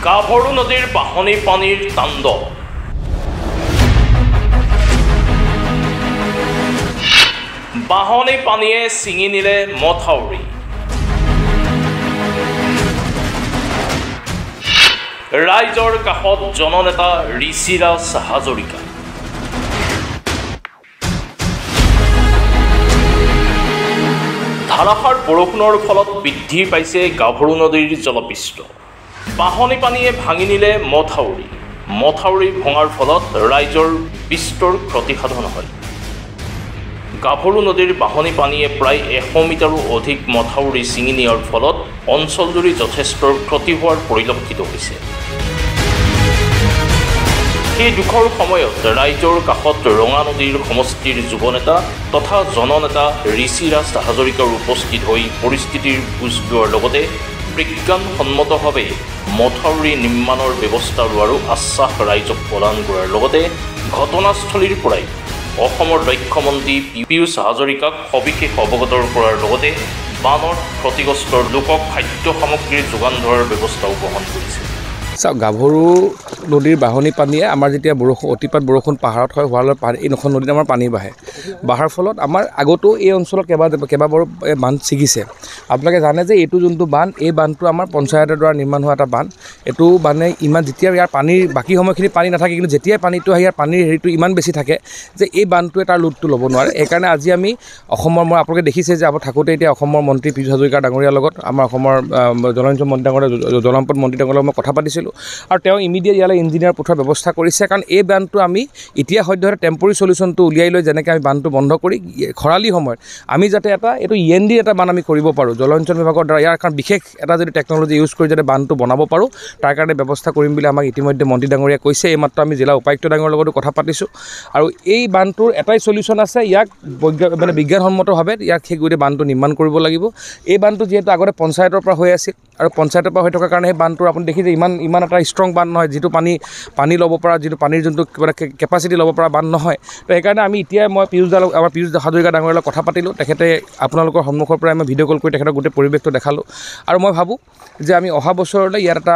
গাভৰু নদীৰ বাঢ়নী পানীৰ তাণ্ডৱ। বাঢ়নী পানীয়ে ছিঙি নিলে মথাউৰি। ৰাইজৰ কাষত জননেতা ঋষিৰাজ হাজৰিকা। ধাৰাসাৰ বৰষুণৰ ফলত বৃদ্ধি পাইছে গাভৰু নদীৰ জলপৃষ্ঠ। বাঢ়নী পানীয়ে ভাঙি নিলে মথাউৰি। মথাউৰি ভঙাৰ ফলত ৰাইজৰ বিস্তৰ ক্ষতিসাধন হয়। গাভৰু নদীৰ বাঢ়নী পানীয়ে প্ৰায় 100 মিটাৰো অধিক মথাউৰি ছিঙি নিয়াৰ ফলত অঞ্চলজুৰি যথেষ্ট ক্ষতি হোৱাৰ পৰিলক্ষিত হৈছে। সেই দুখৰ সময়ত ৰাইজৰ কাষত ৰঙা নদীৰ সমষ্টিৰ যুৱনেতা তথা জননেতা ঋষিৰাজ হাজৰিকাৰ উপস্থিত হৈ পৰিস্থিতিৰ বুজ লোৱাৰ লগতে বিজ্ঞানসন্মতভাৱে মথাউৰি নিৰ্মাণৰ ব্যৱস্থা লোৱাৰো আশ্বাস ৰাইজক প্ৰদান কৰাৰ লগতে ঘটনাস্থলীৰ পৰাই অসমৰ দক্ষমন্ত্ৰী পীয়ুষ হাজৰিকাক সবিশেষ অৱগত কৰাৰ লগতে বানত ক্ষতিগ্ৰস্ত লোকক খাদ্য সামগ্ৰীৰ যোগান ধৰাৰ ব্যৱস্থাও গ্ৰহণ কৰিছে। চাওক, গাভৰু নদীৰ বাঢ়নী পানীয়ে আমাৰ যেতিয়া অতিপাত বৰষুণ পাহাৰত হয় হোৱাৰ লগত এইখন নদীত আমাৰ পানী বাঢ়াৰ ফলত আমাৰ আগতো এই অঞ্চলত কেইবাবাৰো বান্ধ ছিগিছে। আপোনালোকে জানে যে এইটো যোনটো বান্ধ, এই বান্ধটো আমাৰ পঞ্চায়তৰ দ্বাৰা নিৰ্মাণ হোৱা এটা বান্ধ। এইটো বান্ধে ইমান যেতিয়া ইয়াৰ পানীৰ বাকী সময়খিনি পানী নাথাকে, কিন্তু যেতিয়াই পানীটো আহে ইয়াৰ পানীৰ হেৰিটো ইমান বেছি থাকে যে এই বান্ধটোৱে তাৰ লোডটো ল'ব নোৱাৰে। সেইকাৰণে আজি আমি অসমৰ আপোনালোকে দেখিছে যে থাকোঁতে এতিয়া অসমৰ মন্ত্ৰী পীয়ুষ হাজৰিকা ডাঙৰীয়াৰ লগত আমাৰ অসমৰ জলসিঞ্চন মন্ত্ৰী ডাঙৰীয়া জলসম্পদ মন্ত্ৰী ডাঙৰীয়াৰ লগত মই কথা পাতিছিলোঁ আৰু তেওঁ ইমিডিয়েট ইয়ালৈ ইঞ্জিনিয়াৰ পঠোৱাৰ ব্যৱস্থা কৰিছে। কাৰণ এই বান্ধটো আমি এতিয়া সদ্যহতে টেম্পৰী চলিউশ্যনটো উলিয়াই লৈ যেনেকৈ আমি বান্ধটো বন্ধ কৰি খৰালি সময়ত আমি যাতে এইটো END এটা বান্ধ আমি কৰিব পাৰোঁ জলসিঞ্চন বিভাগৰ দ্বাৰা। ইয়াৰ কাৰণ বিশেষ এটা যদি টেকন'লজি ইউজ কৰি যাতে বান্ধটো বনাব পাৰোঁ তাৰ কাৰণে ব্যৱস্থা কৰিম বুলি আমাক ইতিমধ্যে মন্ত্ৰী ডাঙৰীয়াই কৈছে। এইমাত্ৰ আমি জিলা উপায়ুক্ত ডাঙৰীয়াৰ লগতো কথা পাতিছোঁ আৰু এই বান্ধটোৰ এটাই চলিউশ্যন আছে, ইয়াক বিজ্ঞানসন্মতভাৱে ইয়াক সেই গোটেই বান্ধটো নিৰ্মাণ কৰিব লাগিব। এই বান্ধটো যিহেতু আগতে পঞ্চায়তৰ পৰা হৈ আছিল আৰু পঞ্চায়তৰ পৰা হৈ থকাৰ কাৰণে সেই বান্ধটোৰ আপুনি দেখিছে ইমান এটা ষ্ট্ৰং বান্ধ নহয়, যিটো পানী ল'ব পৰা, যিটো পানীৰ যোনটো কেপাচিটি ল'ব পৰা বান্ধ নহয়। তো সেইকাৰণে আমি এতিয়া মই আমাৰ পীয়ুষ হাজৰিকা ডাঙৰীয়াৰ লগত কথা পাতিলোঁ। তেখেতে আপোনালোকৰ সন্মুখৰ পৰাই মই ভিডিঅ' কল কৰি তেখেতক গোটেই পৰিৱেশটো দেখালোঁ আৰু মই ভাবোঁ যে আমি অহা বছৰলৈ ইয়াত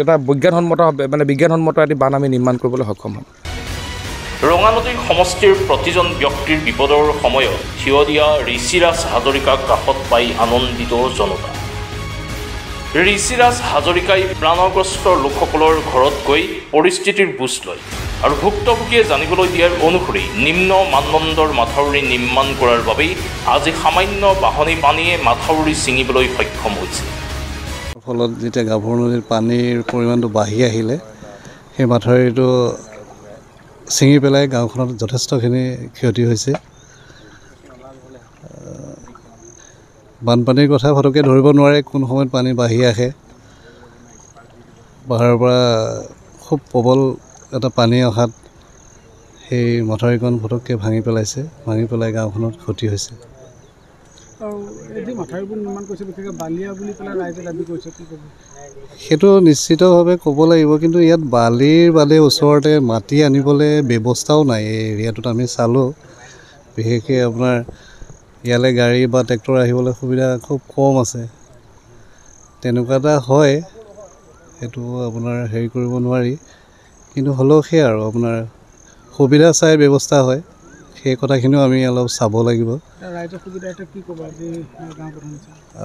এটা বিজ্ঞানসন্মত এটি বান্ধ আমি নিৰ্মাণ কৰিবলৈ সক্ষম হ'ম। ৰঙা নদীৰ সমষ্টিৰ প্ৰতিজন ব্যক্তিৰ বিপদৰ সময়ত থিয় দিয়া ঋষিৰাজ হাজৰিকাক কাষত পাই আনন্দিত জনতা। ঋষিৰাজ হাজৰিকাই প্ৰাণগ্ৰস্ত লোকসকলৰ ঘৰত গৈ পৰিস্থিতিৰ বুজ লয় আৰু ভুক্তভোগীয়ে জানিবলৈ দিয়াৰ অনুসৰি নিম্ন মানদণ্ডৰ মাথাউৰি নিৰ্মাণ কৰাৰ বাবেই আজি সামান্য বাঢ়নী পানীয়ে মাথাউৰি ছিঙিবলৈ সক্ষম হৈছে। ফলত যেতিয়া গাভৰু নদীৰ পানীৰ পৰিমাণটো বাঢ়ি আহিলে সেই মাথাউৰিটো ছিঙি পেলাই গাঁওখনত যথেষ্টখিনি ক্ষতি হৈছে। বানপানীৰ কথা ফটকৈ ধৰিব নোৱাৰে, কোন সময়ত পানী বাঢ়ি আহে। পাহাৰৰ পৰা খুব প্ৰবল এটা পানী অহাত সেই মথাউৰিখন ফটককৈ ভাঙি পেলাই গাঁওখনত ক্ষতি হৈছে। সেইটো নিশ্চিতভাৱে ক'ব লাগিব, কিন্তু ইয়াত বালিৰ বাদে ওচৰতে মাটি আনিবলৈ ব্যৱস্থাও নাই। এই এৰিয়াটোত আমি চালোঁ, বিশেষকৈ আপোনাৰ ইয়ালৈ গাড়ী বা ট্ৰেক্টৰ আহিবলৈ সুবিধা খুব কম আছে। তেনেকুৱা এটা হয়, সেইটো আপোনাৰ হেৰি কৰিব নোৱাৰি, কিন্তু হ'লেও সেই আৰু আপোনাৰ সুবিধা চাই ব্যৱস্থা হয়, সেই কথাখিনিও আমি অলপ চাব লাগিব।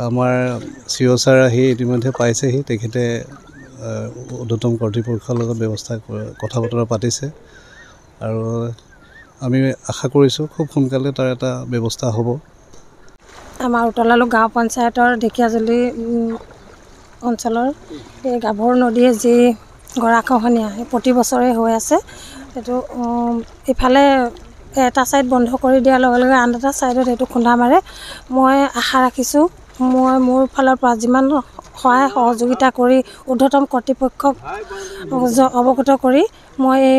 আমাৰ CO ছাৰ আহি ইতিমধ্যে পাইছেহি, তেখেতে ঊৰ্ধ্বতম কৰ্তৃপক্ষৰ লগত কথা বতৰা পাতিছে আৰু আমি আশা কৰিছোঁ খুব সোনকালে তাৰ এটা ব্যৱস্থা হ'ব। আমাৰ উতলালো গাঁও পঞ্চায়তৰ ঢেকীয়াজুলি অঞ্চলৰ এই গাভৰু নদীয়ে যি গৰাখহনীয়া প্ৰতি বছৰে হৈ আছে, সেইটো ইফালে এটা ছাইড বন্ধ কৰি দিয়াৰ লগে লগে আন এটা ছাইডত সেইটো খুন্দা মাৰে। মই আশা ৰাখিছোঁ, মই মোৰ ফালৰ পৰা যিমান সহায় সহযোগিতা কৰি ঊৰ্ধ্বতম কৰ্তৃপক্ষক অৱগত কৰি মই এই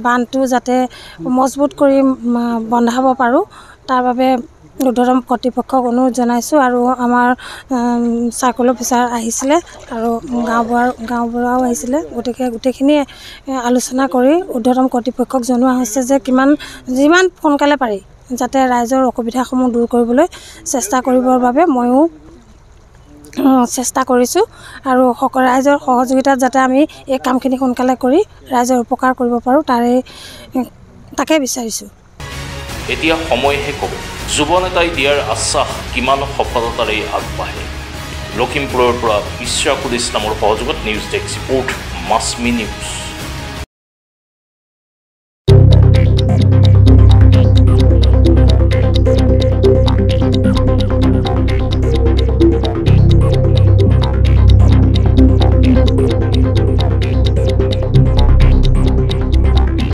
বান্ধটো যাতে মজবুত কৰি বন্ধাব পাৰোঁ তাৰ বাবে ঊৰ্ধ্বতম কৰ্তৃপক্ষক অনুৰোধ জনাইছোঁ। আৰু আমাৰ চাৰ্কল অফিচাৰ আহিছিলে আৰু গাঁওবুঢ়াও আহিছিলে, গতিকে গোটেইখিনিয়ে আলোচনা কৰি ঊৰ্ধ্বতম কৰ্তৃপক্ষক জনোৱা হৈছে যে যিমান সোনকালে পাৰি যাতে ৰাইজৰ অসুবিধাসমূহ দূৰ কৰিবলৈ চেষ্টা কৰিবৰ বাবে ময়ো চেষ্টা কৰিছোঁ আৰু ৰাইজৰ সহযোগিতাত যাতে আমি এই কামখিনি সোনকালে কৰি ৰাইজৰ উপকাৰ কৰিব পাৰোঁ তাকে বিচাৰিছোঁ। এতিয়া সময়হে ক'ব যুৱ নেতাই দিয়াৰ আশ্বাস কিমান সফলতাৰে আগবাঢ়ে। লখিমপুৰৰ পৰা বিশ্বাকুল ইছলামৰ সহযোগত নিউজ ডেস্ক ৰিপৰ্ট মাছমি নিউজ।